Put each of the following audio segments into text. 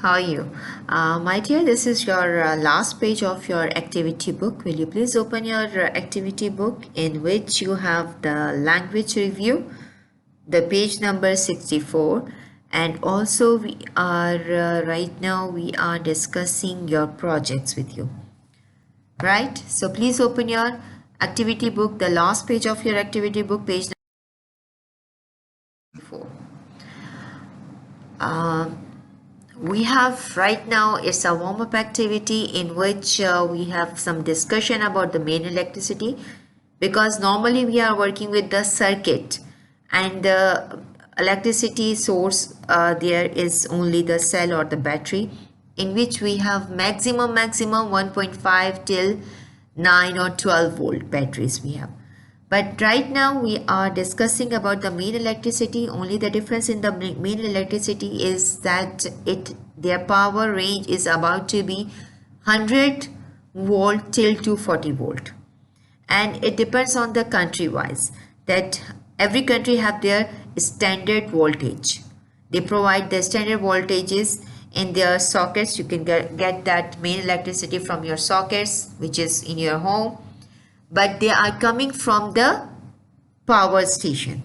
How are you? My dear, this is your last page of your activity book. Will you please open your activity book in which you have the language review, the page number 64, and also we are right now we are discussing your projects with you. Right? So please open your activity book, the last page of your activity book, page number 64. We have right now it's a warm-up activity in which we have some discussion about the main electricity, because normally we are working with the circuit and the electricity source there is only the cell or the battery, in which we have maximum 1.5 till 9 or 12 volt batteries we have. But right now we are discussing about the main electricity. Only the difference in the main electricity is that their power range is about to be 100 volt till 240 volt, and it depends on the country wise, that every country have their standard voltage. They provide the standard voltages in their sockets. You can get that main electricity from your sockets, which is in your home, but they are coming from the power station.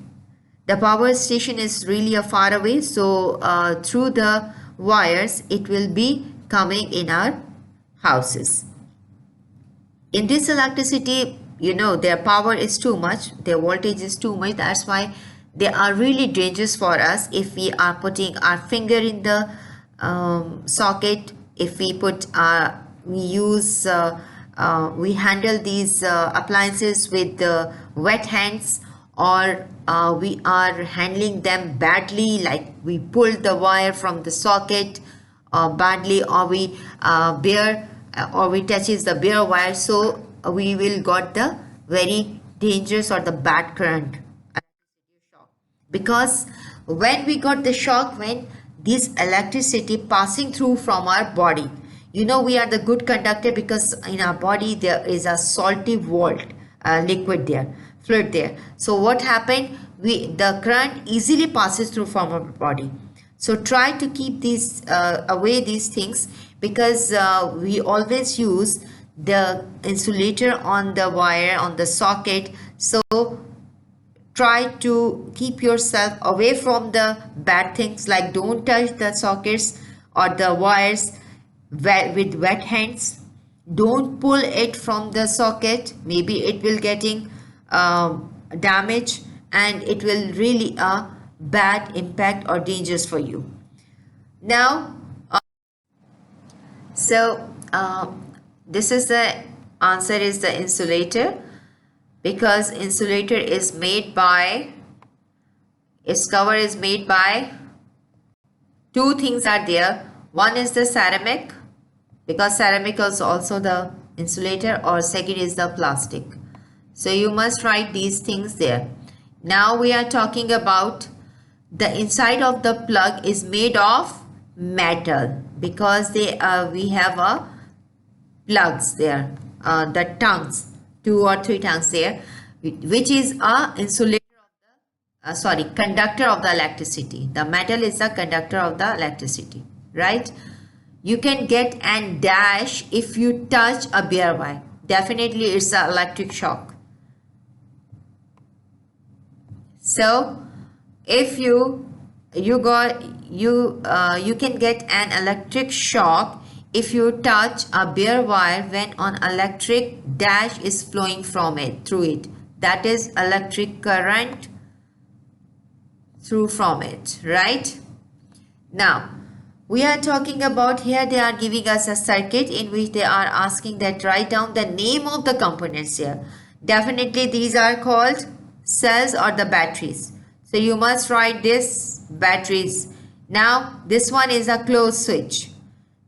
The power station is really a far away, so through the wires it will be coming in our houses. In this electricity, their power is too much, their voltage is too much. That's why they are really dangerous for us. If we are putting our finger in the socket, if we put we handle these appliances with the wet hands, or we are handling them badly, like we pull the wire from the socket badly, or we touches the bare wire, so we will got the very dangerous or the bad current. Because when we got the shock, when this electricity passing through from our body, we are the good conductor, because in our body there is a salty liquid there, fluid there. So what happened, the current easily passes through from our body. So try to keep these away these things, because we always use the insulator on the wire, on the socket. So try to keep yourself away from the bad things, like don't touch the sockets or the wires with wet hands. Don't pull it from the socket, maybe it will getting damage, and it will really a bad impact or dangerous for you. Now this is the answer is the insulator, because insulator is made by, its cover is made by two things are there. One is the ceramic, because ceramic is also the insulator, or second is the plastic. So you must write these things there. Now we are talking about the inside of the plug is made of metal, because we have plugs there, the tongues, 2 or 3 tongues there, which is a insulator of the conductor of the electricity. The metal is the conductor of the electricity, right? You can get an dash if you touch a bare wire. Definitely it's an electric shock. So if you can get an electric shock if you touch a bare wire when an electric dash is flowing through it. That is electric current through from it, right? Now we are talking about, here they are giving us a circuit in which they are asking that write down the name of the components here. Definitely these are called cells or the batteries. So you must write this batteries. Now this one is a closed switch.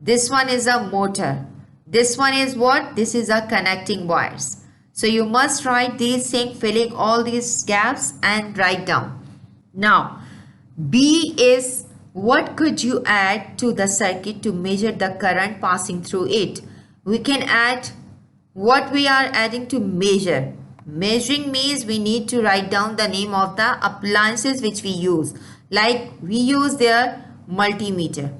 This one is a motor. This one is what? This is a connecting wires. So you must write these things, filling all these gaps and write down. Now B is, what could you add to the circuit to measure the current passing through it? We can add what we are adding to measure. Measuring means we need to write down the name of the appliances which we use. Like we use their multimeter.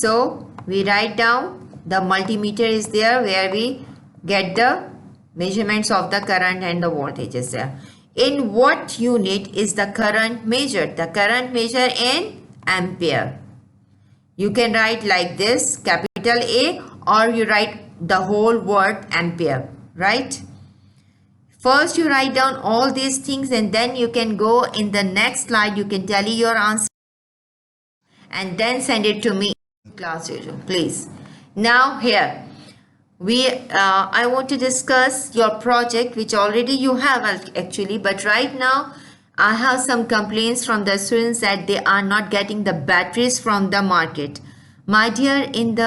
So we write down the multimeter is there where we get the measurements of the current and the voltage is there. In what unit is the current measured? The current measured in ampere. You can write like this, capital A, or you write the whole word ampere, right? First you write down all these things and then you can go in the next slide, you can tally your answer and then send it to me in class, please. Now here I want to discuss your project, which already you have actually, but right now I have some complaints from the students that they are not getting the batteries from the market. My dear, in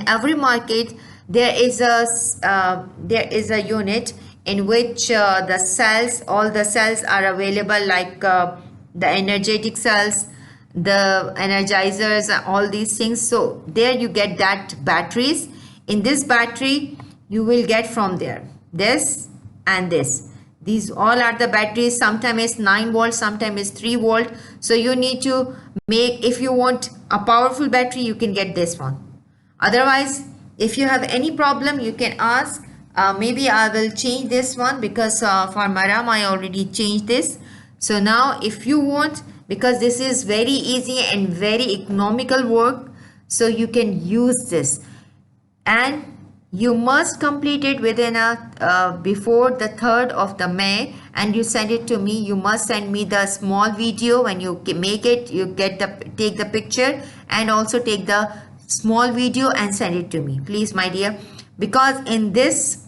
every market there is a unit in which all the cells are available, like the energetic cells, the energizers, all these things. So there you get that batteries. In this battery you will get from there this and this. These all are the batteries. Sometimes it's 9 volt, sometimes it's 3 volt. So you need to make, if you want a powerful battery, you can get this one. Otherwise, if you have any problem, you can ask. Maybe I will change this one, because for Maram I already changed this. So now if you want, because this is very easy and very economical work, so you can use this. And you must complete it within before the 3rd of the May, and you send it to me. You must send me the small video when you make it. You take the picture and also take the small video and send it to me, please, my dear, because in this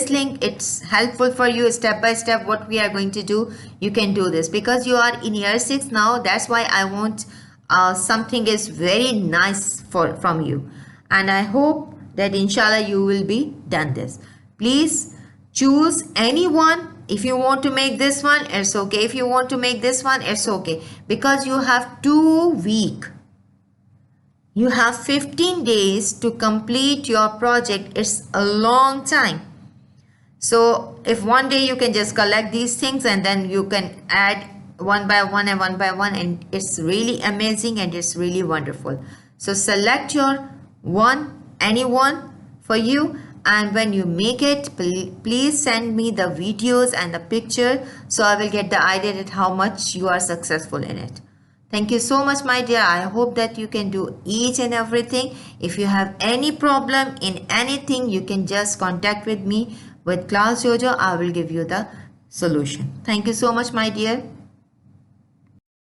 link it's helpful for you step by step what we are going to do. You can do this because you are in year 6 now. That's why I want something is very nice from you, and I hope that inshallah you will be done this. Please choose anyone. If you want to make this one, it's okay. If you want to make this one, it's okay, because you have 2 weeks. You have 15 days to complete your project. It's a long time. So if one day you can just collect these things and then you can add one by one and one by one, and it's really amazing and it's really wonderful. So select your anyone for you, and when you make it, please send me the videos and the picture, so I will get the idea that how much you are successful in it. Thank you so much, my dear. I hope that you can do each and everything. If you have any problem in anything, you can just contact with me with Class Jojo. I will give you the solution. Thank you so much, my dear.